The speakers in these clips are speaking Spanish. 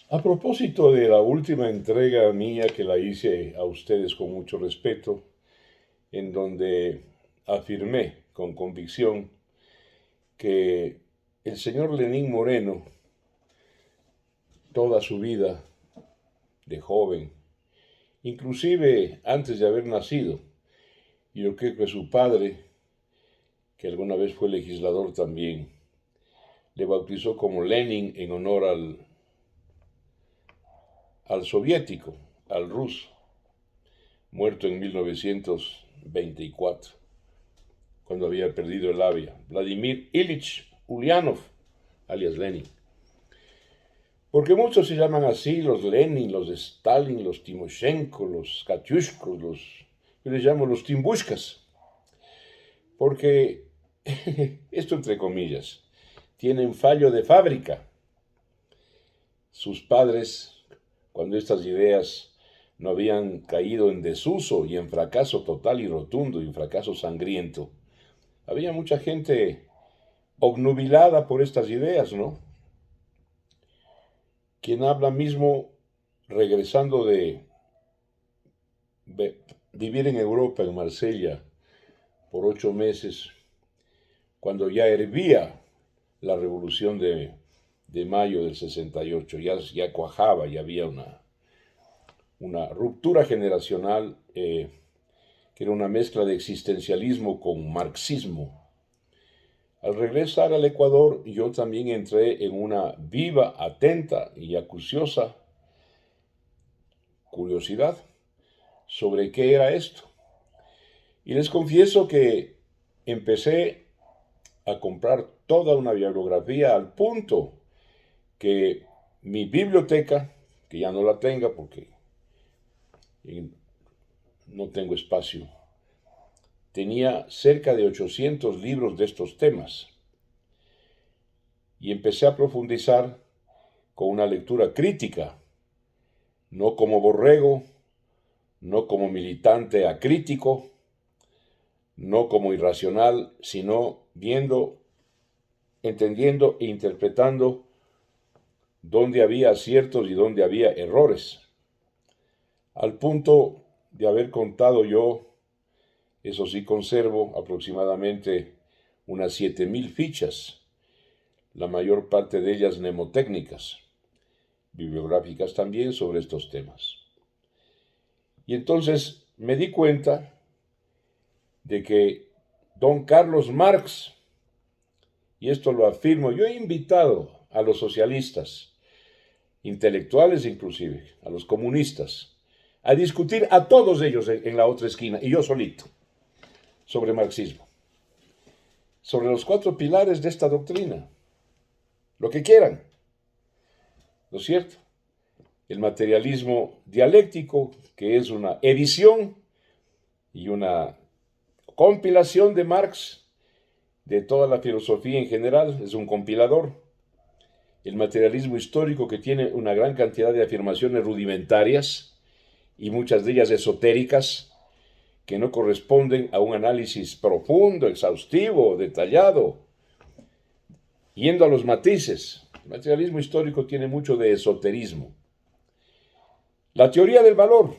A propósito de la última entrega mía que la hice a ustedes con mucho respeto, en donde afirmé con convicción que el señor Lenín Moreno, toda su vida de joven, inclusive antes de haber nacido, y yo creo que su padre, que alguna vez fue legislador también, le bautizó como Lenin en honor al soviético, al ruso, muerto en 1924, cuando había perdido el habla, Vladimir Ilich Ulyanov, alias Lenin. Porque muchos se llaman así, los Lenin, los Stalin, los Timoshenko, los Katyushkos, yo les llamo los Timbushkas, porque, esto entre comillas, tienen fallo de fábrica. Sus padres, cuando estas ideas no habían caído en desuso y en fracaso total y rotundo y en fracaso sangriento, había mucha gente obnubilada por estas ideas, ¿no? Quien habla mismo regresando de vivir en Europa, en Marsella, por 8 meses, cuando ya hervía la revolución de mayo del 68, ya cuajaba, ya había una ruptura generacional que era una mezcla de existencialismo con marxismo. Al regresar al Ecuador, yo también entré en una viva, atenta y acuciosa curiosidad sobre qué era esto. Y les confieso que empecé a comprar toda una bibliografía al punto que mi biblioteca, que ya no la tenga porque no tengo espacio, tenía cerca de 800 libros de estos temas. Y empecé a profundizar con una lectura crítica, no como borrego, no como militante acrítico, no como irracional, sino viendo, entendiendo e interpretando dónde había aciertos y dónde había errores, al punto de haber contado yo, eso sí conservo, aproximadamente unas 7.000 fichas, la mayor parte de ellas mnemotécnicas, bibliográficas también sobre estos temas. Y entonces me di cuenta de que don Carlos Marx, y esto lo afirmo, yo he invitado a los socialistas, intelectuales inclusive, a los comunistas, a discutir a todos ellos en la otra esquina, y yo solito, sobre marxismo, sobre los 4 pilares de esta doctrina, lo que quieran, ¿no es cierto? El materialismo dialéctico, que es una edición y una compilación de Marx de toda la filosofía en general, es un compilador. El materialismo histórico, que tiene una gran cantidad de afirmaciones rudimentarias y muchas de ellas esotéricas, que no corresponden a un análisis profundo, exhaustivo, detallado, yendo a los matices. El materialismo histórico tiene mucho de esoterismo. La teoría del valor,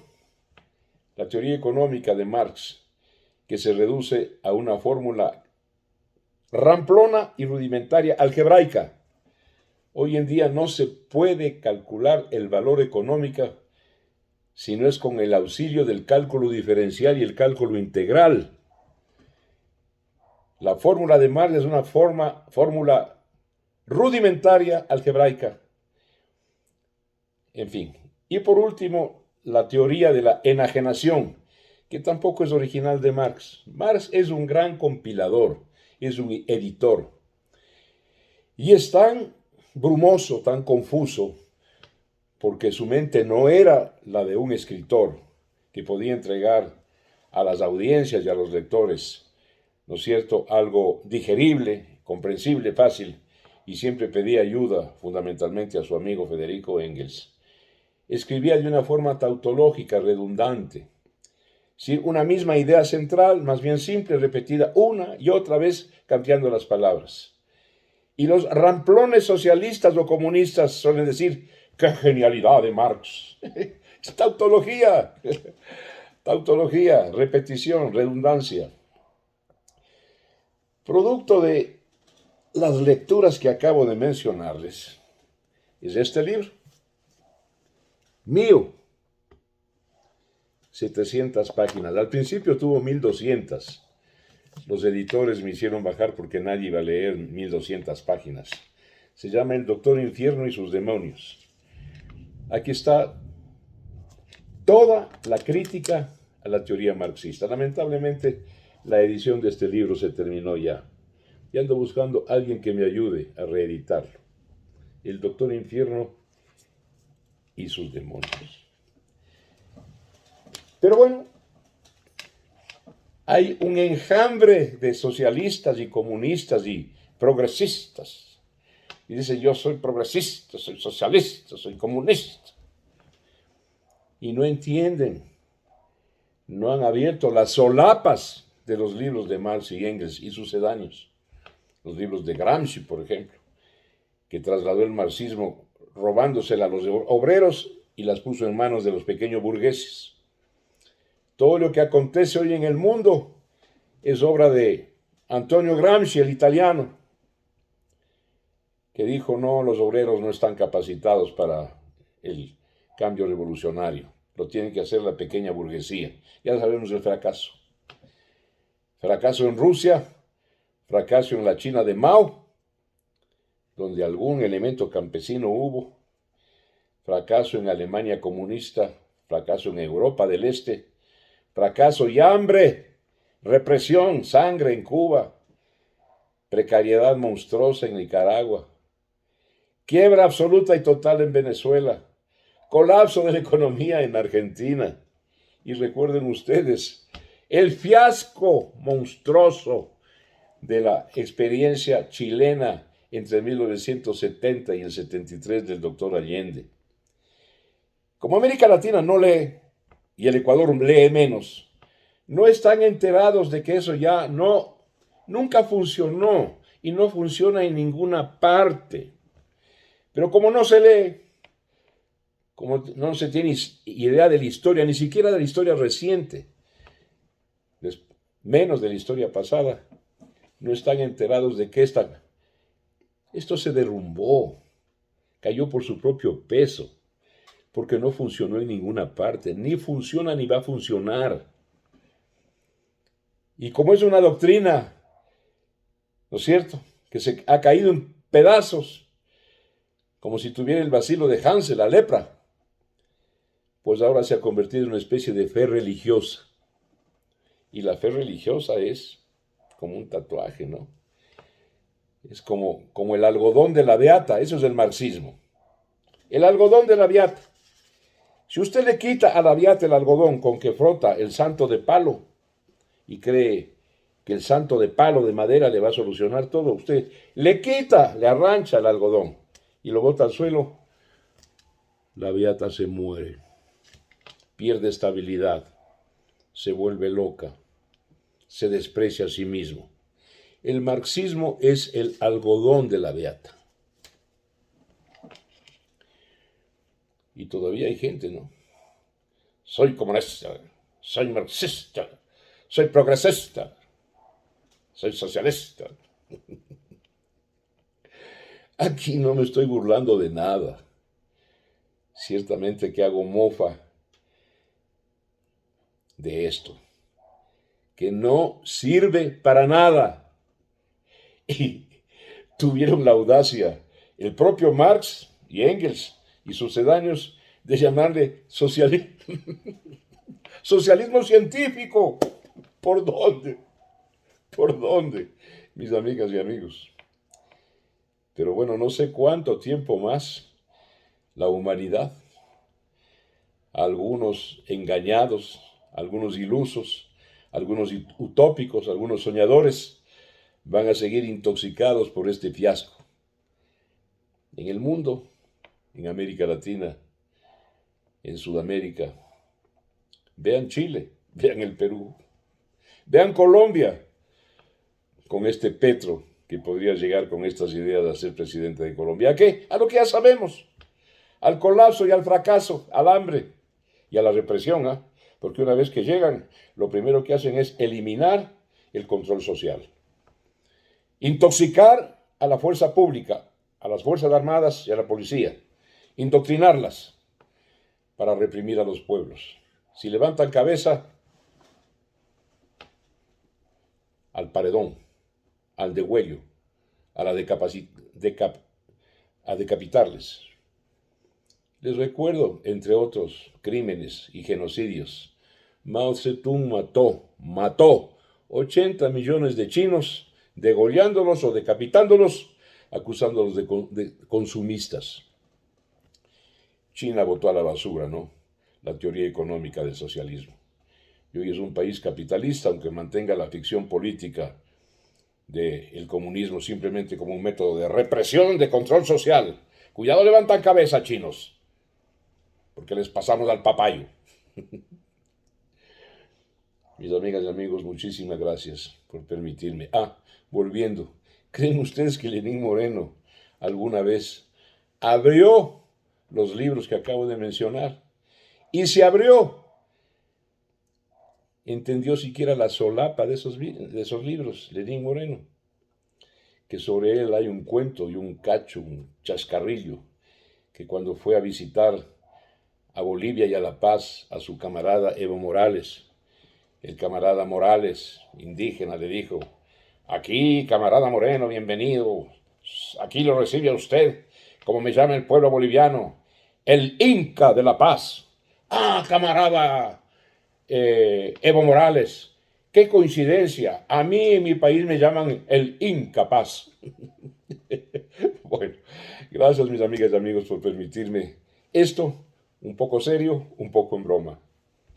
la teoría económica de Marx, que se reduce a una fórmula ramplona y rudimentaria algebraica. Hoy en día no se puede calcular el valor económico si no es con el auxilio del cálculo diferencial y el cálculo integral. La fórmula de Marx es una fórmula rudimentaria algebraica. En fin. Y por último, la teoría de la enajenación, que tampoco es original de Marx. Marx es un gran compilador, es un editor. Y es tan brumoso, tan confuso, porque su mente no era la de un escritor que podía entregar a las audiencias y a los lectores, ¿no es cierto?, algo digerible, comprensible, fácil, y siempre pedía ayuda fundamentalmente a su amigo Federico Engels. Escribía de una forma tautológica, redundante, ¿sí? Una misma idea central, más bien simple, repetida una y otra vez, cambiando las palabras. Y los ramplones socialistas o comunistas suelen decir, ¡Qué genialidad de Marx! Es tautología, repetición, redundancia. Producto de las lecturas que acabo de mencionarles, es este libro, mío, 700 páginas. Al principio tuvo 1200. Los editores me hicieron bajar porque nadie iba a leer 1200 páginas. Se llama El Doctor Infierno y sus demonios. Aquí está toda la crítica a la teoría marxista. Lamentablemente, la edición de este libro se terminó ya. Y ando buscando a alguien que me ayude a reeditarlo. El Doctor Infierno y sus demonios. Pero bueno, hay un enjambre de socialistas y comunistas y progresistas. Y dice, yo soy progresista, soy socialista, soy comunista. Y no entienden, no han abierto las solapas de los libros de Marx y Engels y sucedáneos. Los libros de Gramsci, por ejemplo, que trasladó el marxismo robándosela a los obreros y las puso en manos de los pequeños burgueses. Todo lo que acontece hoy en el mundo es obra de Antonio Gramsci, el italiano, que dijo, no, los obreros no están capacitados para el cambio revolucionario, lo tiene que hacer la pequeña burguesía. Ya sabemos el fracaso. Fracaso en Rusia, fracaso en la China de Mao, donde algún elemento campesino hubo, fracaso en Alemania comunista, fracaso en Europa del Este, fracaso y hambre, represión, sangre en Cuba, precariedad monstruosa en Nicaragua, quiebra absoluta y total en Venezuela, colapso de la economía en Argentina. Y recuerden ustedes, el fiasco monstruoso de la experiencia chilena entre 1970 y el 73 del doctor Allende. Como América Latina no lee, y el Ecuador lee menos, no están enterados de que eso ya nunca funcionó y no funciona en ninguna parte. Pero como no se lee, como no se tiene idea de la historia, ni siquiera de la historia reciente, menos de la historia pasada, no están enterados de que esto se derrumbó, cayó por su propio peso, porque no funcionó en ninguna parte, ni funciona ni va a funcionar. Y como es una doctrina, ¿no es cierto?, que se ha caído en pedazos, como si tuviera el bacilo de Hansen, la lepra, pues ahora se ha convertido en una especie de fe religiosa. Y la fe religiosa es como un tatuaje, ¿no? Es como el algodón de la beata, eso es el marxismo. El algodón de la beata. Si usted le quita a la beata el algodón con que frota el santo de palo y cree que el santo de palo de madera le va a solucionar todo, usted le quita, le arrancha el algodón y lo bota al suelo, la beata se muere, pierde estabilidad, se vuelve loca, se desprecia a sí mismo. El marxismo es el algodón de la beata. Y todavía hay gente, ¿no? Soy comunista, soy marxista, soy progresista, soy socialista. Aquí no me estoy burlando de nada. Ciertamente que hago mofa de esto, que no sirve para nada. Y tuvieron la audacia, el propio Marx y Engels y sucedáneos, de llamarle socialismo científico. ¿Por dónde? ¿Por dónde, mis amigas y amigos? Pero bueno, no sé cuánto tiempo más la humanidad, algunos engañados, algunos ilusos, algunos utópicos, algunos soñadores, van a seguir intoxicados por este fiasco. En el mundo, en América Latina, en Sudamérica, vean Chile, vean el Perú, vean Colombia, con este Petro que podría llegar con estas ideas a ser presidente de Colombia. ¿A qué? A lo que ya sabemos. al colapso y al fracaso, al hambre y a la represión, ¿ah? Porque una vez que llegan, lo primero que hacen es eliminar el control social, intoxicar a la fuerza pública, a las fuerzas armadas y a la policía, indoctrinarlas para reprimir a los pueblos. Si levantan cabeza, al paredón, al degüello, a la a decapitarles. Les recuerdo, entre otros crímenes y genocidios, Mao Zedong mató 80 millones de chinos, degollándolos o decapitándolos, acusándolos de consumistas. China botó a la basura, ¿no?, la teoría económica del socialismo. Y hoy es un país capitalista, aunque mantenga la ficción política del comunismo simplemente como un método de represión, de control social. Cuidado, levantan cabeza, chinos, porque les pasamos al papayo. Mis amigas y amigos, muchísimas gracias por permitirme. Volviendo, ¿creen ustedes que Lenín Moreno alguna vez abrió los libros que acabo de mencionar? Y se abrió, entendió siquiera la solapa de esos libros, Lenín Moreno, que sobre él hay un cuento y un cacho, un chascarrillo, que cuando fue a visitar a Bolivia y a La Paz a su camarada Evo Morales, el camarada Morales, indígena, le dijo: aquí, camarada Moreno, bienvenido, aquí lo recibe a usted, como me llama el pueblo boliviano, el Inca de La Paz. Camarada Evo Morales, qué coincidencia, a mí en mi país me llaman el incapaz. Bueno, gracias mis amigas y amigos por permitirme esto, un poco serio, un poco en broma.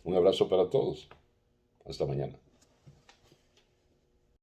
Un abrazo para todos. Hasta mañana.